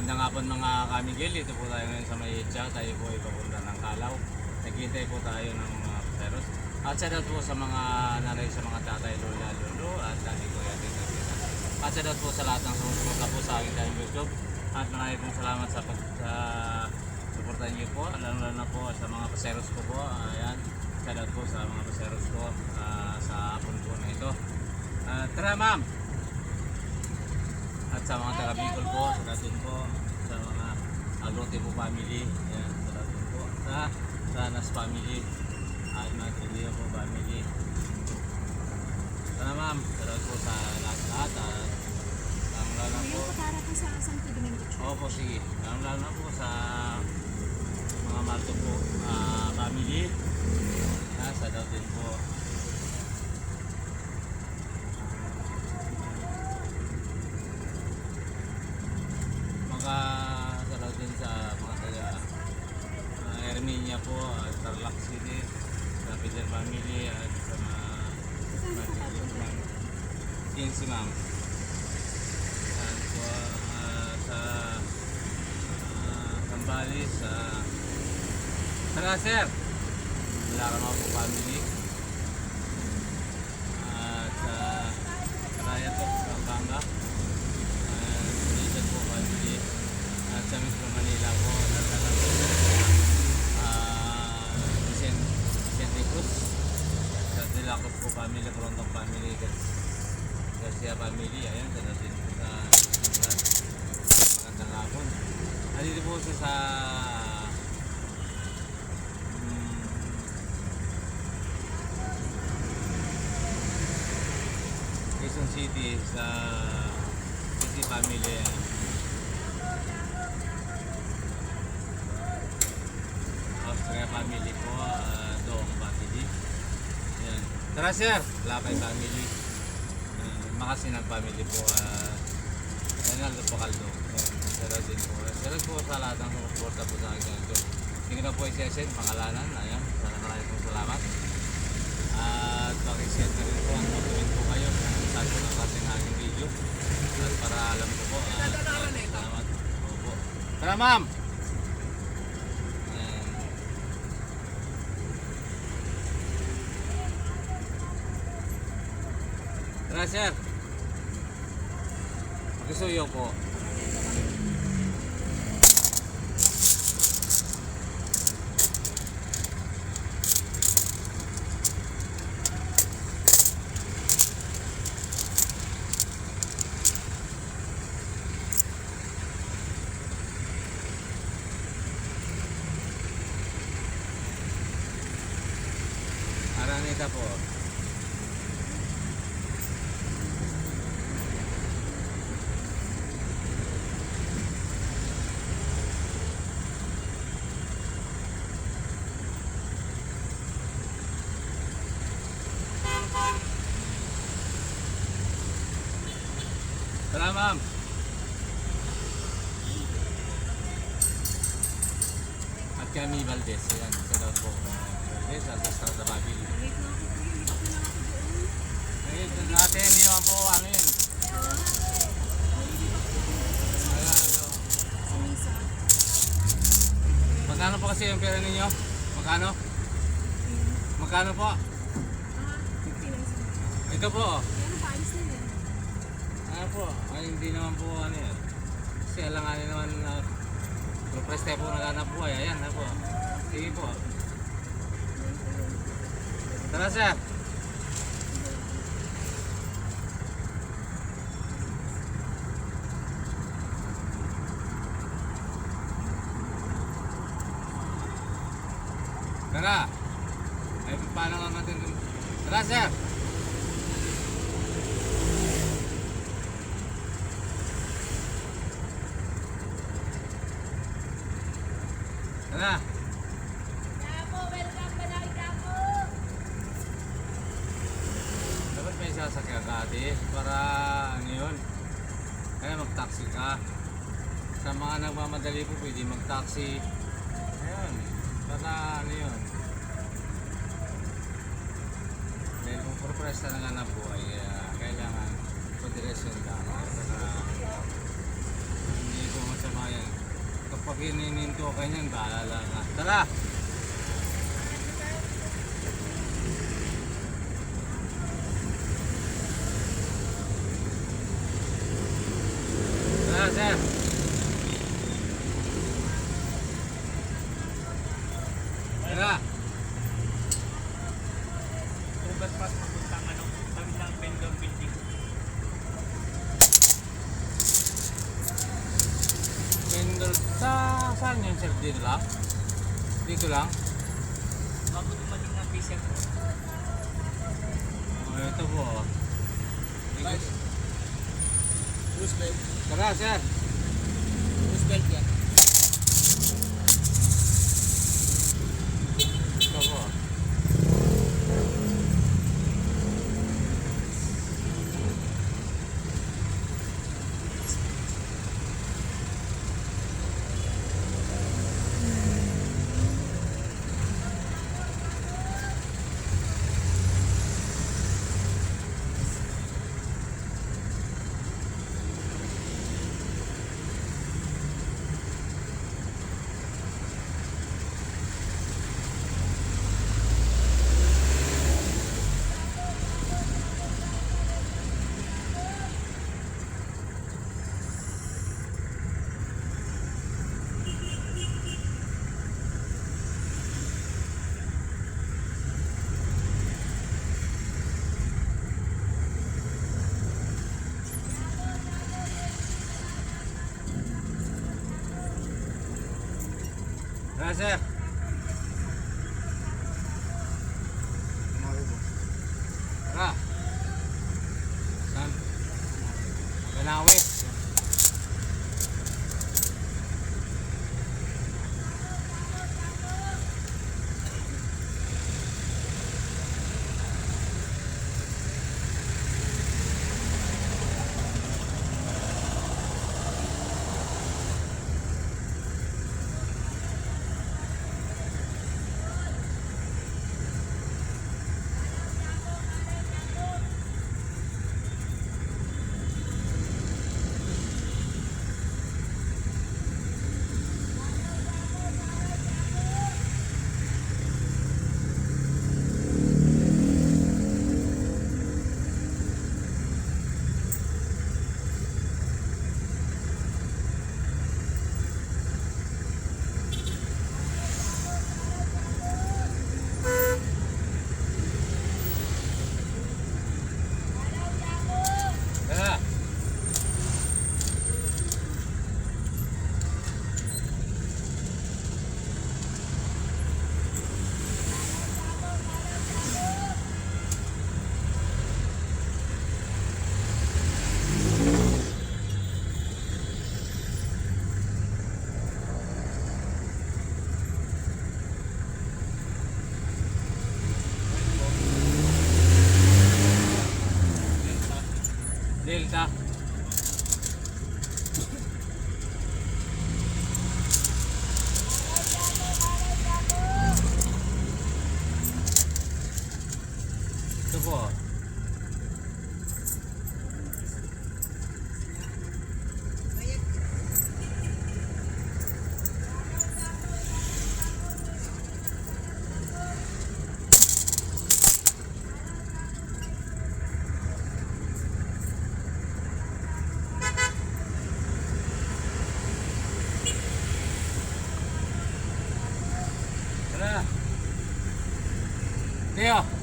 Magandang hapon mga kamigil, dito po tayo ngayon sa Mayetja. Tayo po ay papunta ng Kalaw. Naghihintay po tayo ng mga paseros. At shoutout po sa mga nanay, sa mga tatay, lola, lolo at dati ko yan dito. At shoutout po sa lahat ng sumusuporta po sa aking channel YouTube. At maraming pong salamat sa suportahan niyo po. Lalo na po sa mga paseros ko po. Ayan, shoutout po sa mga paseros ko sa hapon po na ito. Tara ma'am! At sa mga taga Bicol po, sa natin po, sa mga Agrote po family, ayan, sa natin po, sa Nas family, at mga Trilio po family. Sana ma'am, salamat po sa lahat-lahat at lalo na po. Para po sa Santo Domingo Church. Opo, sige. Lalo na po sa mga Marto po family, sa natin po. Salamat din sa mga taga Erminia po at Tarlac City, sa Peter family at sa mga Kingsi ma'am. At po sa Sambales, sa Sir Larama po family at sa Raya po sa Banga po family at sa Metro Manila po Vicente Cruz sa Dilacos po family, Frontong family, Garcia family, ayan, sa natin po sa magandang hapon. Nandito po siya sa Quezon City sa City family, Austria family po, Doong family. Ayan. Tara sir, Lapay family, Makasinang family po, Renaldo po Caldo. Tara din po. Tara po sa lahat ng sumuporta po sa akin ito. Hindi ko na po i-send pangalanan. Ayan, sana maraming pong salamat. At pakisend na rin po ang comment po kayo kung saan po nakasing aking video. At para alam ko po. Salamat. Opo. Tara ma'am! Tara sir! Magkisuyo po. Araneta po. Tara ma'am. At kami Valdez, ayan, sa daw po Valdez at Estrada Babili. Eh, natin, hindi naman po ano yun. Magkano po kasi yung pera ninyo? Magkano? Magkano po? 59. Ito po. Ano pa, ayos na yun. Ano po? Ay, hindi naman po ano yan. Kasi alanganin naman surprise tayo po naghanap buhay. Ayan na po. Sige po. Tara sir. Tara. Ay, paano nga natin? Tara sir. Tara. Dapat may sasakyan ka ate para ano yun. Kaya mag-taxi ka. Sa mga nagmamadali po pwede mag-taxi. Ayun. Para ano yun. Dahil kung purpresa na nga na buhay, kailangan kondiresyon ka. Para hindi ko masama yan. inininto ka niyan, bahala ka. Tara! Tara, sir! Tara! Overpass papuntang ano, tabi ng Pendon Building. Pendol, saan yun, sir? Dito lang? Dito lang? Bago dumating ng PCM. Oh, ito po. Oh. Dito. Roosevelt. Tara, sir! Roosevelt yan. Ito po. Tara, sir! Tara! Saan? Ganawe! Tara! Delta. Ito po. Tara. Teo.